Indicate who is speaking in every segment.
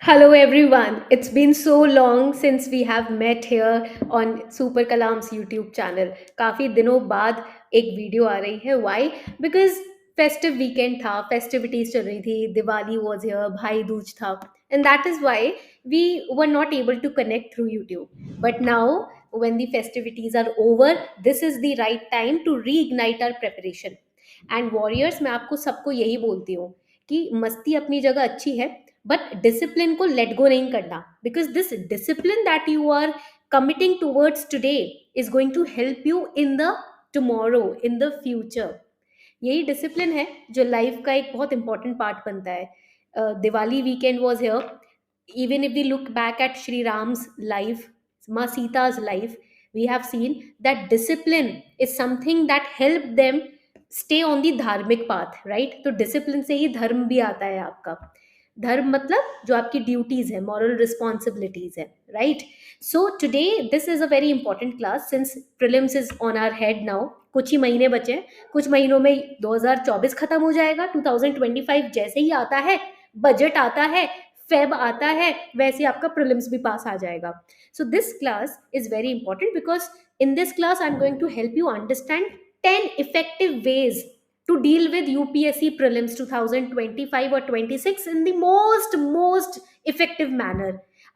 Speaker 1: Hello everyone. It's been so long since we have met here on Super Kalam's YouTube channel. काफी दिनों बाद एक video आ रही है. Why? Because festive weekend था, festivities चल रही थी, Diwali was here, भाई दूज था, and that is why we were not able to connect through YouTube. But now, when the festivities are over, this is the right time to reignite our preparation. And warriors, मैं आपको सबको यही बोलती हूँ कि मस्ती अपनी जगह अच्छी है, बट डिसिप्लिन को लेट गो नहीं करना, because this discipline that you are committing towards today is going to help you in the tomorrow, in the future. यही डिसिप्लिन है जो लाइफ का एक बहुत इंपॉर्टेंट पार्ट बनता है. Diwali weekend was here. Even if we look back at Sri Ram's life, Ma Sita's life, we have seen that discipline is something that helped them stay on the dharmic path, right? तो discipline से ही धर्म भी आता है आपका. धर्म मतलब जो आपकी ड्यूटीज है, मॉरल रिस्पॉन्सिबिलिटीज है, right? So today this is a very important class since prelims is on our head now. कुछ ही महीने बचे हैं. कुछ महीनों में 2024 खत्म हो जाएगा. 2025 जैसे ही आता है, बजट आता है, फेब आता है, वैसे आपका प्रीलिम्स भी पास आ जाएगा. So this class is very important because in this class I'm going to help you understand 10 effective ways to deal with UPSC prelims 2025 और 26 in the most effective manner.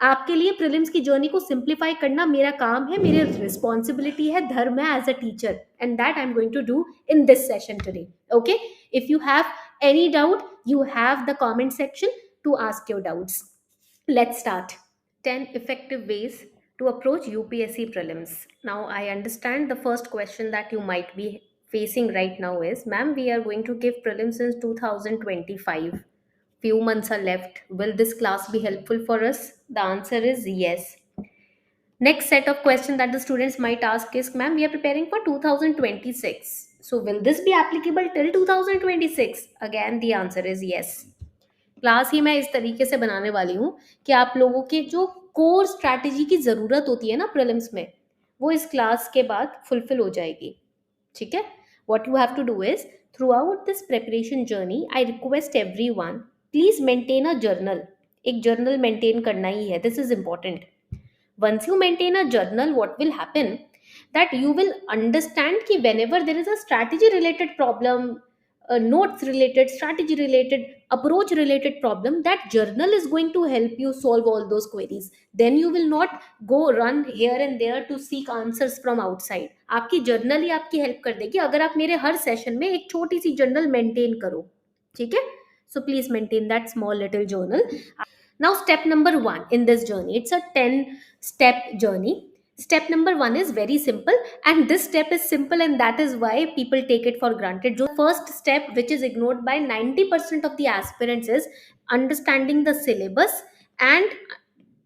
Speaker 1: आपके लिए प्रीलिम्स की जर्नी को simplify करना मेरा काम है, मेरी रिस्पॉन्सिबिलिटी है, धर्म है as a teacher, and that I am going to do in this session today. Okay, if you have any doubt, you have the comment section to ask your doubts. Let's start. 10 effective ways to approach UPSC prelims. Now, I understand the first question that you might be facing right now is, ma'am, we are going to give prelims since 2025. Few months are left. Will this class be helpful for us? The answer is yes. Next set of questions that the students might ask is, ma'am, we are preparing for 2026. So, will this be applicable till 2026? Again, the answer is yes. Class ही मैं इस तरीके से बनाने वाली हूँ कि आप लोगों के जो कोर स्ट्रैटेजी की ज़रूरत होती है ना प्रीलिम्स में, वो इस क्लास के बाद फुलफिल हो जाएगी. ठीक है? What you have to do is, throughout this preparation journey I request every one, please maintain a journal. एक जर्नल मेंटेन करना ही है. This is important. Once you maintain a journal, what will happen, that you will understand ki whenever there is a strategy related problem, a notes related, strategy related, approach related problem, that journal is going to help you solve all those queries. Then you will not go run here and there to seek answers from outside. आपकी journal ही आपकी help कर देगी अगर आप मेरे हर session में एक छोटी सी जर्नल मेंटेन करो. ठीक है? So please maintain that small little journal. Now, step number one in this journey, it's a 10-step journey. Step number one is very simple, and this step is simple, and that is why people take it for granted. The first step, which is ignored by 90% of the aspirants, is understanding the syllabus and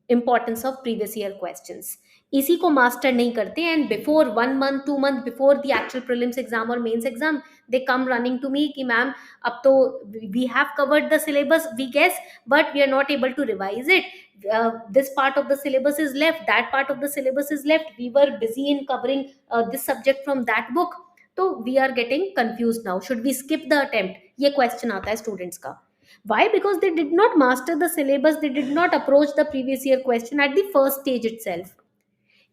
Speaker 1: importance of previous year questions. इसी को master नहीं करते, and before 1 month 2 month before the actual prelims exam और mains exam, they come running to me कि ma'am अब तो we have covered the syllabus, we guess, but we are not able to revise it. This part of the syllabus is left, that part of the syllabus is left, we were busy in covering this subject from that book. So we are getting confused now, should we skip the attempt? ये question आता है students का. Why? Because they did not master the syllabus, they did not approach the previous year question at the first stage itself.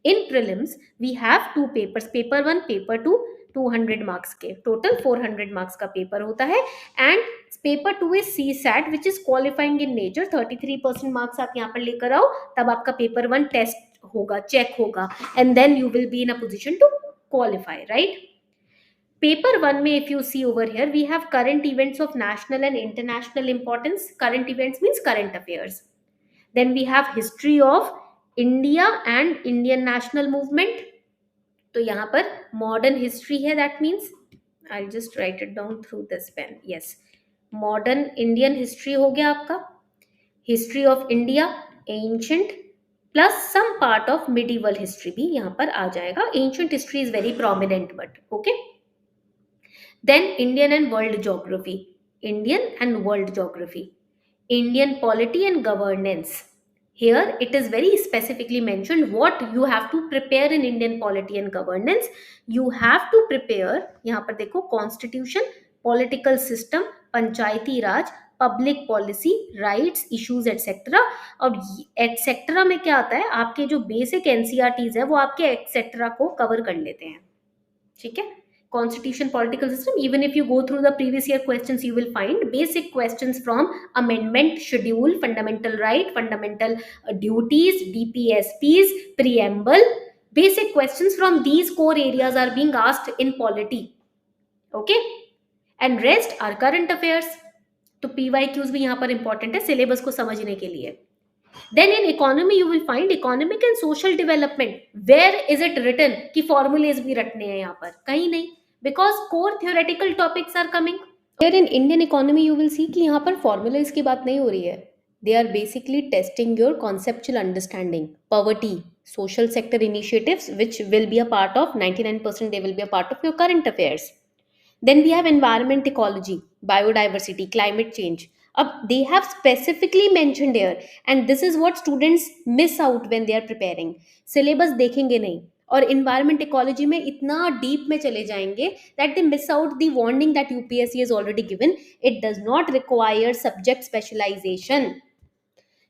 Speaker 1: In prelims we have two papers, paper 1, paper 2, 200 marks के, total 400 marks का paper होता है. And paper 2 is CSAT, which is qualifying in nature. 33% marks आप यहाँ पर लेकर आओ, तब आपका paper 1 test होगा, check होगा, and then you will be in a position to qualify, right? Paper 1 में, if you see over here, we have current events of national and international importance. Current events means current affairs. Then we have history of India and Indian national movement. तो यहाँ पर modern history है, that means I'll just write it down through this pen. Yes, modern Indian history हो गया आपका. History of India, ancient, plus some part of medieval history भी यहाँ पर आ जाएगा. Ancient history is very prominent, but okay. Then Indian and world geography. Indian and world geography. Indian polity and governance. Here it is very specifically mentioned what you have to prepare in Indian polity and governance. You have to prepare, यहाँ पर देखो, constitution, political system, panchayati raj, public policy, rights, issues etcetera. और etcetera में क्या आता है, आपके जो बेसिक एनसीईआरटीज है वो आपके एटसेट्रा को कवर कर लेते हैं, ठीक है। Constitution, political system, even if you go through the previous year questions, you will find basic questions from amendment, schedule, fundamental right, fundamental duties, DPSPs, preamble. Basic questions from these core areas are being asked in polity, okay, and rest are current affairs. तो PYQs भी यहाँ पर important है syllabus को समझने के लिए। Then in economy you will find economic and social development. Where is it written कि formulas भी रटने हैं यहाँ पर? कहीं नहीं, because core theoretical topics are coming. Here in Indian economy you will see कि यहाँ पर formulas की बात नहीं हो रही है. They are basically testing your conceptual understanding. Poverty, social sector initiatives, which will be a part of 99%, they will be a part of your current affairs. Then we have environment, ecology, biodiversity, climate change. They have specifically mentioned here, and this is what students miss out when they are preparing. Syllabus देखेंगे नहीं और environment ecology में इतना deep में चले जाएंगे that they miss out the warning that UPSC has already given. It does not require subject specialization.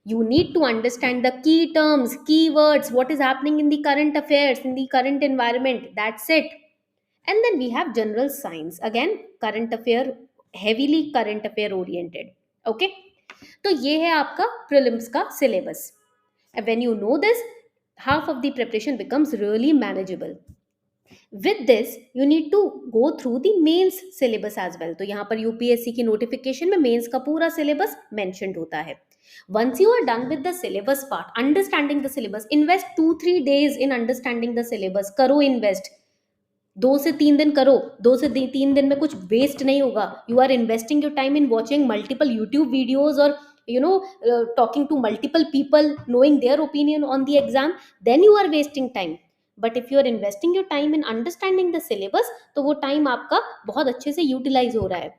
Speaker 1: You need to understand the key terms, keywords, what is happening in the current affairs, in the current environment. That's it. And then we have general science, again current affair, heavily current affair oriented, okay. तो ये है आपका prelims का syllabus. And when you know this, half of the preparation becomes really manageable. With this you need to go through the mains syllabus as well. तो यहाँ पर UPSC की notification में मेंस का पूरा syllabus mentioned होता है. Once you are done with the syllabus part, understanding the syllabus, invest 2-3 days in understanding the syllabus. करो invest, 2 से 3 दिन करो, 2 से 3 दिन में कुछ वेस्ट नहीं होगा. You are investing your time in watching multiple YouTube videos और talking to multiple people, knowing their opinion on the exam, then you are wasting time. But if you are investing your time in understanding the syllabus, तो वो time आपका बहुत अच्छे से utilize हो रहा है.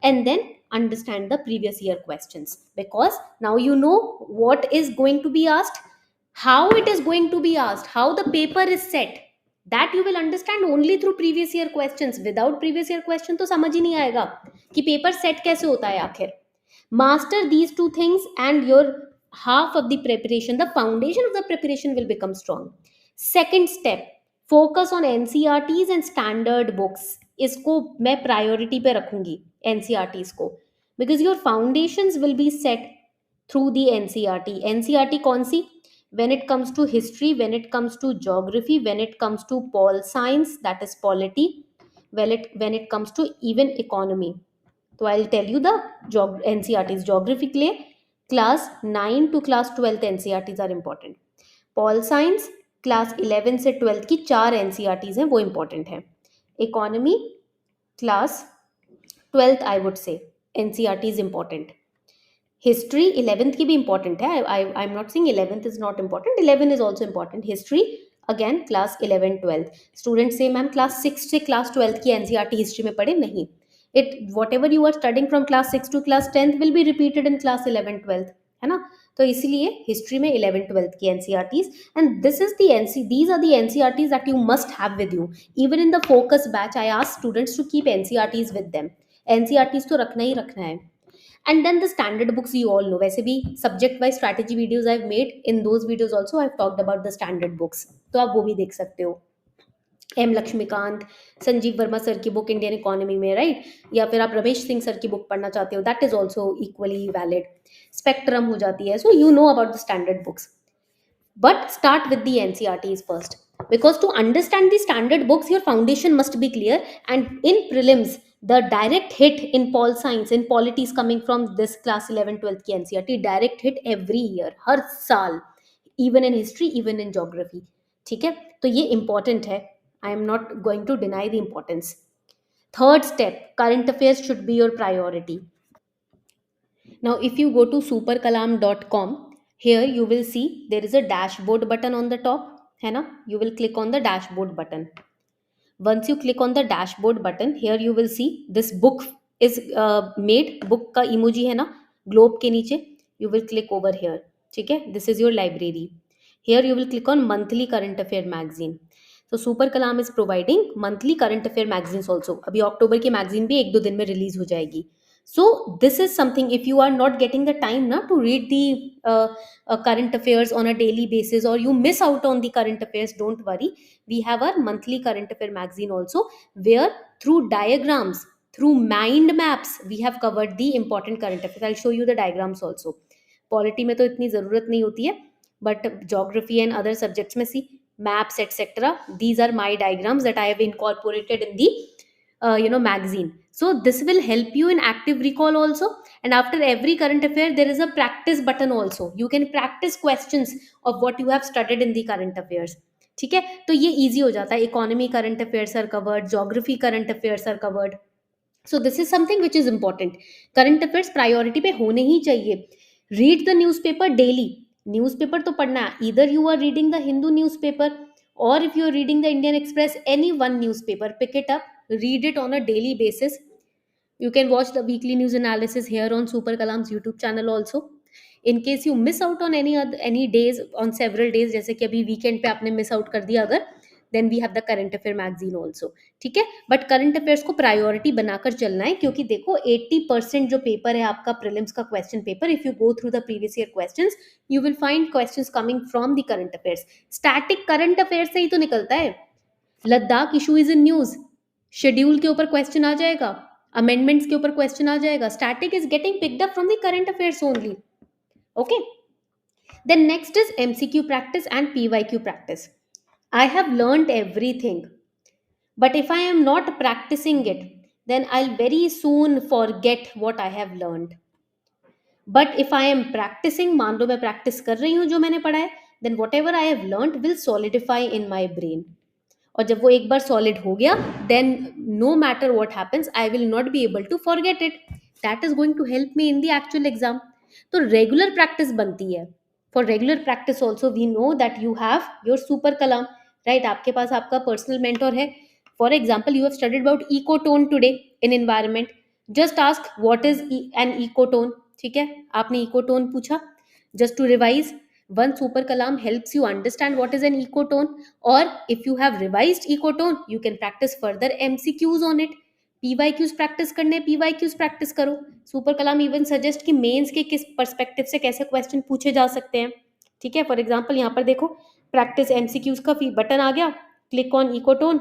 Speaker 1: And then understand the previous year questions, because now you know what is going to be asked, how it is going to be asked, how the paper is set. That you will understand only through previous year questions. Without previous year question तो समझ ही नहीं आएगा कि paper set कैसे होता है आखिर. Master these two things and your half of the preparation, the foundation of the preparation will become strong. Second step, focus on NCERTs and standard books. इसको मैं priority पे रखूंगी NCERTs को, because your foundations will be set through the NCERT. NCERT कौन सी? When it comes to history, when it comes to geography, when it comes to pol science, that is polity, when it comes to even economy. So I'll tell you the NCERTs. Geography के लिए class 9 to class 12 NCERTs are important. Pol science class 11 से 12 की 4 NCERTs हैं, वो important है. Economy class 12th I would say NCERT is important. History 11th की भी important है. I am not saying 11th is not important, 11 is also important. History again class 11-12. Student से ma'am class 6 से class 12 की NCERT history में पढ़े नहीं. It whatever you are studying from class 6 to class 10th will be repeated in class 11-12, है ना. तो इसीलिए हिस्ट्री में 11-12 की NCERTs, and this is these are the NCERTs that you must have with you. Even in the focus batch I ask students to keep NCERTs with them. NCERTs तो रखना ही रखना है. And then the standard books you all know. वैसे भी subject wise strategy videos I've made. In those videos also I've talked about the standard books. तो आप वो भी देख सकते हो. एम लक्ष्मीकांत, संजीव वर्मा सर की बुक इंडियन इकोनॉमी में, राइट. या फिर आप रमेश सिंह सर की बुक पढ़ना चाहते हो, that is also equally valid. Spectrum हो जाती है. So you know about the standard books. But start with the NCERTs first, because to understand the standard books your foundation must be clear. And in prelims the direct hit in pol science, in polity is coming from this class 11-12 की NCERT. direct hit every year, हर साल, even in history, even in geography. ठीक है, तो ये important है. I am not going to deny the importance. Third step, current affairs should be your priority. Now if you go to superkalam.com, here you will see there is a dashboard button on the top, है ना. You will click on the dashboard button. Once you click on the dashboard button, here you will see this book is made. book का emoji है ना globe के नीचे. You will click over here, ठीक है. This is your library. Here you will click on monthly current affair magazine. So super kalam is providing monthly current affair magazines also. अभी अक्टूबर की magazine भी 1-2 दिन में रिलीज हो जाएगी. So this is something, if you are not getting the time now to read the current affairs on a daily basis, or you miss out on the current affairs, don't worry. We have our monthly current affair magazine also, where through diagrams, through mind maps, we have covered the important current affairs. I'll show you the diagrams also. Polity में तो इतनी ज़रूरत नहीं होती है, but geography and other subjects में see maps etc. These are my diagrams that I have incorporated in the magazine. So this will help you in active recall also. And after every current affair there is a practice button also. You can practice questions of what you have studied in the current affairs. ठीक है, तो ये easy हो जाता है. Economy current affairs are covered, geography current affairs are covered. So this is something which is important. Current affairs priority पे होने ही चाहिए. Read the newspaper daily. Newspaper तो पढ़ना है. Either you are reading the Hindu newspaper, or if you are reading the Indian Express, any one newspaper, pick it up, read it on a daily basis. You can watch the weekly news analysis here on Super Kalam's YouTube channel also. In case you miss out on any days, on several days, जैसे कि अभी weekend पे आपने miss out कर दिया अगर, then we have the current affair magazine also. ठीक है, बट करंट अफेयर्स को प्रायोरिटी बनाकर चलना है, क्योंकि देखो 80% जो पेपर है आपका प्रीलिम्स का question paper, if you go through the previous year questions, you will find questions coming from the current affairs. Static current affairs से ही तो निकलता है. Ladakh issue is in news, schedule के ऊपर क्वेश्चन आ जाएगा, अमेंडमेंट्स के ऊपर क्वेश्चन आ जाएगा. Static is getting picked up from the current affairs only. Okay, then next is MCQ practice and PYQ practice. I have learned everything, but if I am not practicing it, then I'll very soon forget what I have learned. But if I am practicing, मान लो मैं practice कर रही हूँ जो मैंने पढ़ा है, then whatever I have learned will solidify in my brain. और जब वो एक बार solid हो गया, then no matter what happens, I will not be able to forget it. That is going to help me in the actual exam. तो regular practice बनती है. For regular practice also, we know that you have your super kalam, right? आपके पास आपका personal mentor है. For example, you have studied about ecotone today in environment. Just ask what is an ecotone. ठीक है, आपने ecotone पूछा. Just to revise, one super kalam helps you understand what is an ecotone, or if you have revised ecotone, you can practice further MCQs on it. PYQs practice करने, PYQs practice करो. Super कलाम even suggest कि mains के किस perspective से कैसे question पूछे जा सकते हैं. ठीक है, फॉर एग्जांपल यहाँ पर देखो, प्रैक्टिस एमसीक्यूज का बटन आ गया, click on ecotone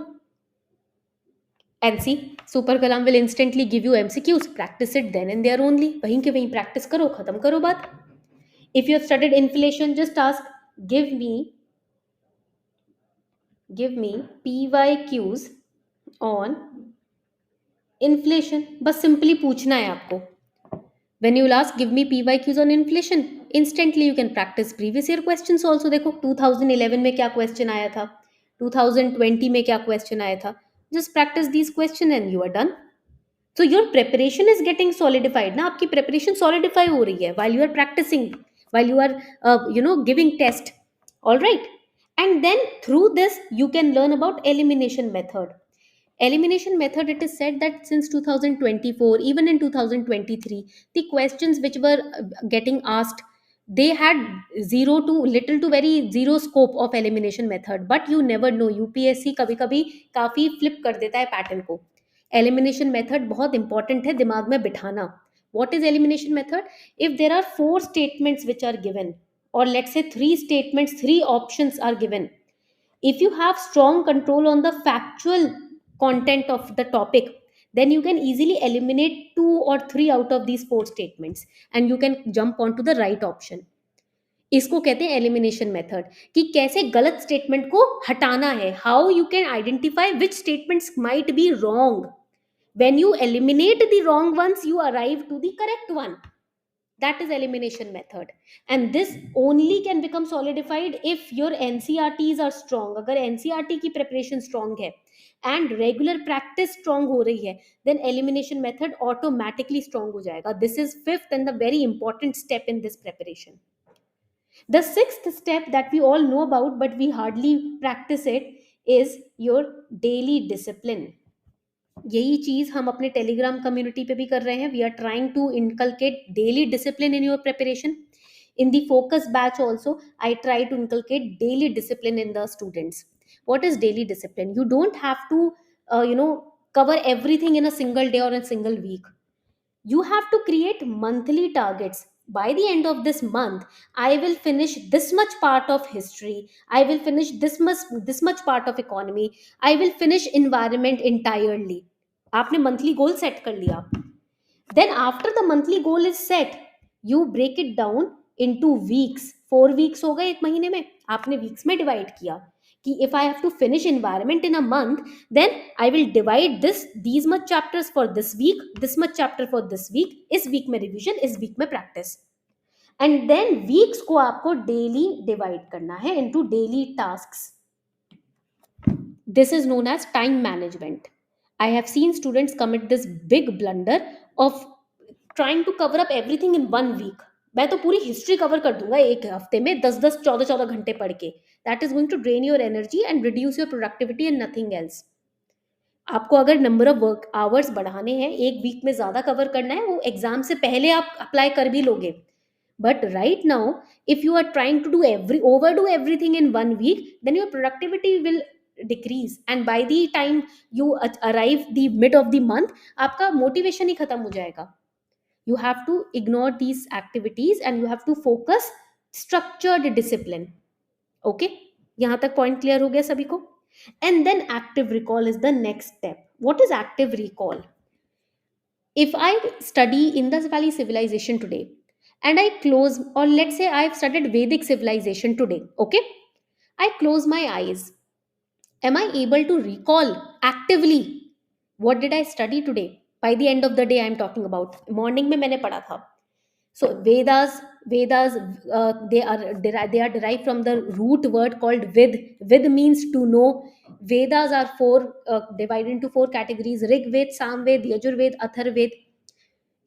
Speaker 1: and see super Kalam will instantly give you MCQs. Practice it then and there only. वहीं के वहीं प्रैक्टिस करो, खत्म करो बात. If you have studied inflation, just ask give me PYQs on inflation. बस सिंपली पूछना है आपको. When you will ask give me PYQs on inflation, instantly you can practice previous year questions also. देखो 2011 में क्या question आया था, 2020 में क्या question आया था. Just practice these questions and you are done. So your preparation is getting solidified ना, आपकी preparation solidify हो रही है while you are practicing, while you are giving test. All right, and then through this you can learn about elimination method. Elimination method, it is said that since 2024, even in 2023, the questions which were getting asked, they had zero to little to very zero scope of elimination method. But you never know, UPSC कभी कभी काफी flip कर देता है pattern को. Elimination method बहुत important है दिमाग में बिठाना. What is elimination method? If there are 4 statements which are given, or let's say 3 statements, 3 options are given, if you have strong control on the factual content of the topic, then you can easily eliminate 2 or 3 out of these 4 statements and you can jump onto the right option. इसको कहते हैं elimination method, कि कैसे गलत statement को हटाना है. How you can identify which statements might be wrong. When you eliminate the wrong ones, you arrive to the correct one. That is elimination method, and this only can become solidified if your NCRTs are strong. अगर NCRT की preparation strong है and regular practice strong हो रही है, then elimination method automatically strong हो जाएगा. This is fifth and the very important step in this preparation. The sixth step that we all know about but we hardly practice it is your daily discipline. यही चीज हम अपने Telegram community पे भी कर रहे हैं. We are trying to inculcate daily discipline in your preparation. In the focus batch also, I try to inculcate daily discipline in the students. What is daily discipline? You don't have to uh, you know cover everything in a single day or a single week. You have to create monthly targets. By the end of this month, I will finish this much part of history, I will finish this much part of economy, I will finish environment entirely. आपने monthly goal set कर लिया. Then after the monthly goal is set, you break it down into weeks. 4 weeks हो गए एक महीने में, आपने weeks में divide किया कि if I have to finish environment in a month, then I will divide these much chapters for this week, this much chapter for this week, इस week में revision, इस week में practice. And then weeks को आपको daily divide करना है into daily tasks. This is known as time management. I have seen students commit this big blunder of trying to cover up everything in 1 week. मैं तो पूरी history cover कर दूंगा एक हफ्ते में, 10-10 14-14 घंटे पढ़ के. That is going to drain your energy and reduce your productivity and nothing else. आपको अगर नंबर ऑफ वर्क आवर्स बढ़ाने हैं, एक वीक में ज्यादा कवर करना है, वो एग्जाम से पहले आप अप्लाई कर भी लोगे. But right now, if you are trying to overdo everything in 1 week, then your productivity will decrease. And by the time you arrive the mid of the month, आपका motivation ही खत्म हो जाएगा. You have to ignore these activities and you have to focus structured discipline. Okay? यहाँ तक point clear हो गया सभी को? And then active recall is the next step. What is active recall? If I study Indus Valley civilization today, and I close, or let's say I've studied Vedic civilization today, okay? I close my eyes. Am I able to recall actively what did I study today? By the end of the day, I'm talking about. Morning में मैंने पढ़ा था. So Vedas, they are derived from the root word called Vid. Vid means to know. Vedas are divided into 4 categories: Rig Ved, Sam Ved, Yajur Ved, Athar Ved.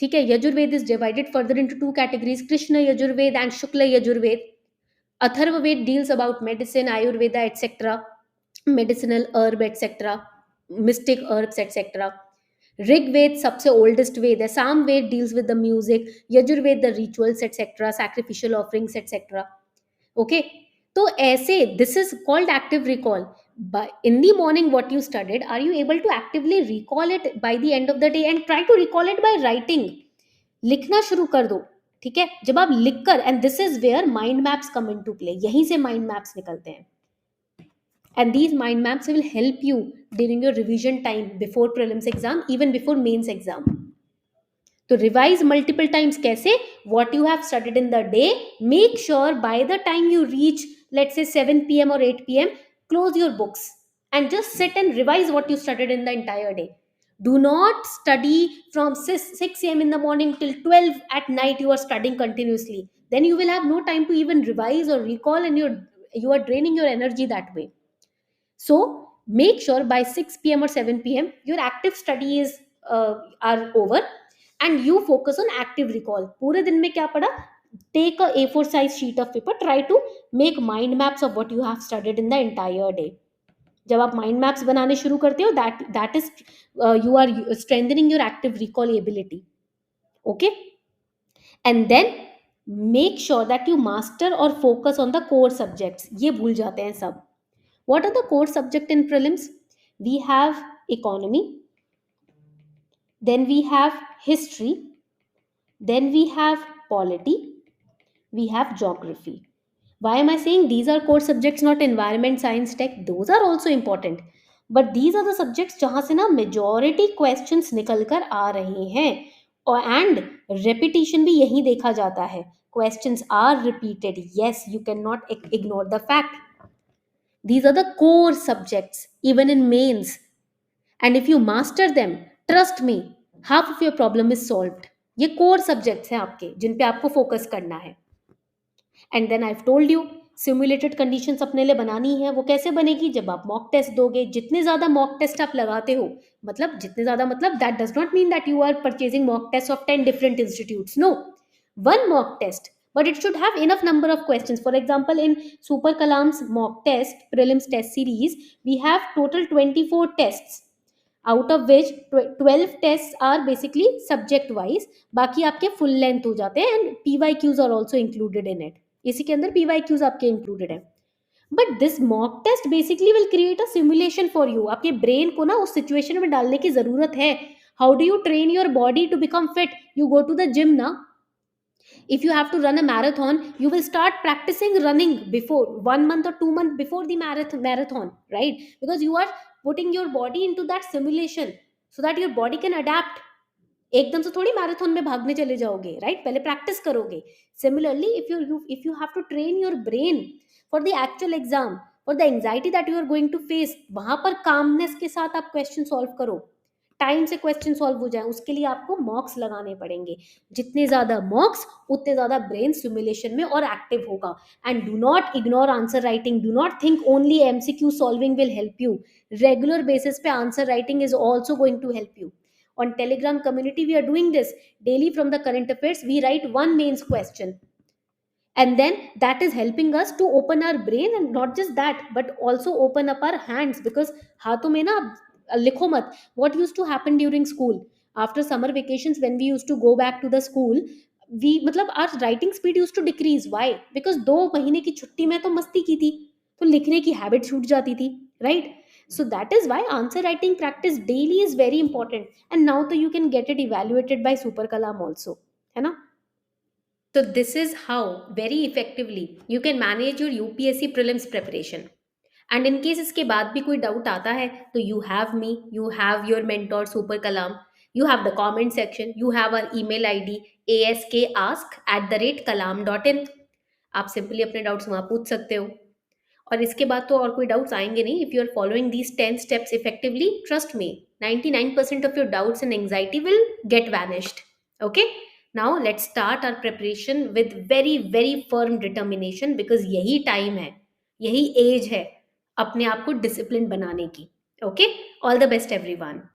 Speaker 1: ठीक है. Yajurveda is divided further into 2 categories: Krishna Yajurved and Shukla Yajurved. Atharva Ved deals about medicine, Ayurveda, etc., medicinal herb, etc., mystic herbs, etc. Rig Ved सबसे oldest Ved है. Sam Ved deals with the music, Yajurved the rituals, etc., sacrificial offerings, etc. Okay, तो ऐसे this is called active recall. But in the morning, what you studied, are you able to actively recall it by the end of the day? And try to recall it by writing. लिखना शुरू कर दो. ठीक है. जब आप लिख कर, and this is where mind maps come into play. यहीं से mind maps निकलते हैं. And these mind maps will help you during your revision time before prelims exam, even before mains exam. तो revise multiple times कैसे? What you have studied in the day, make sure by the time you reach, let's say 7 p.m. or 8 p.m., close your books and just sit and revise what you studied in the entire day. Do not study from 6 a.m. in the morning till 12 at night. You are studying continuously. Then you will have no time to even revise or recall, and you are draining your energy that way. So make sure by 6 p.m. or 7 p.m. your active studies are over and you focus on active recall. पूरे दिन में क्या पढ़ा? Take a A4 size sheet of paper. Try to make mind maps of what you have studied in the entire day. जब आप mind maps बनाने शुरू करते हो, that is you are strengthening your active recall ability. Okay? And then make sure that you master or focus on the core subjects. ये भूल जाते हैं सब. What are the core subjects in prelims? We have economy, then we have history, then we have polity, we have geography. Why am I saying these are core subjects, not environment, science, tech? Those are also important. But these are the subjects जहाँ से ना majority questions निकल कर आ रहे हैं. और and repetition भी यही देखा जाता है. Questions are repeated. Yes, you cannot ignore the fact. These are the core subjects, even in mains. And if you master them, trust me, half of your problem is solved. ये core subjects हैं आपके, जिन पे आपको focus करना है. And then I've told you, simulated conditions अपने लिए बनानी है. वो कैसे बनेगी? जब आप mock test दोगे. जितने ज़्यादा mock test आप लगाते हो, मतलब जितने ज़्यादा, मतलब that does not mean that you are purchasing mock tests of 10 different institutes. No, one mock test, but it should have enough number of questions. For example, in Super Kalam's mock test prelims test series, we have total 24 tests, out of which 12 tests are basically subject wise. बाकी आपके full length हो जाते हैं, and PYQs are also included in it. इसी के अंदर PYQs आपके included है. But this mock test basically will create a simulation for you. आपके brain को ना उस situation में डालने की ज़रूरत है. How do you train your body to become fit? You go to the gym now. If you have to run a marathon, you will start practicing running before 1 month or 2 months before the marathon, right? Because you are putting your body into that simulation so that your body can adapt. एकदम से थोड़ी marathon में भागने चले जाओगे, right? पहले practice करोगे. Similarly if you have to train your brain for the actual exam, for the anxiety that you are going to face, वहां पर कामनेस के साथ आप क्वेश्चन सॉल्व करो, टाइम से क्वेश्चन सॉल्व हो जाए, उसके लिए आपको मॉक्स लगाने पड़ेंगे. जितने ज्यादा मॉक्स, उतने ज्यादा ब्रेन सिमुलेशन में और एक्टिव होगा. And do not ignore answer writing. Do not think only MCQ solving will help you. Regular basis पे answer writing is also going to help you. On Telegram community, we are doing this daily. From the current affairs, we write one mains question, and then that is helping us to open our brain, and not just that but also open up our hands. Because हाथों में ना लिखो मत. What used to happen during school, after summer vacations, when we used to go back to the school, we मतलब our writing speed used to decrease. Why? Because 2 महीने की छुट्टी में तो मस्ती की थी, तो लिखने की हैबिट छूट जाती थी, right? So that is why answer writing practice daily is very important. And now तो you can get it evaluated by Super Kalam also, है ना? So this is how very effectively you can manage your UPSC prelims preparation. And in case इसके बाद भी कोई doubt आता है, तो you have me, you have your mentor Super Kalam, you have the comment section, you have our email ID askask@kalam.in. आप simply अपने doubts वहाँ पूछ सकते हो. और इसके बाद तो और कोई डाउट्स आएंगे नहीं. If you are following these 10 steps effectively, trust me, 99% of your doubts and anxiety will get vanished. Okay, now let's start our preparation with very very firm determination, because यही टाइम है, यही as है अपने आप को discipline बनाने की. Okay, all the best everyone.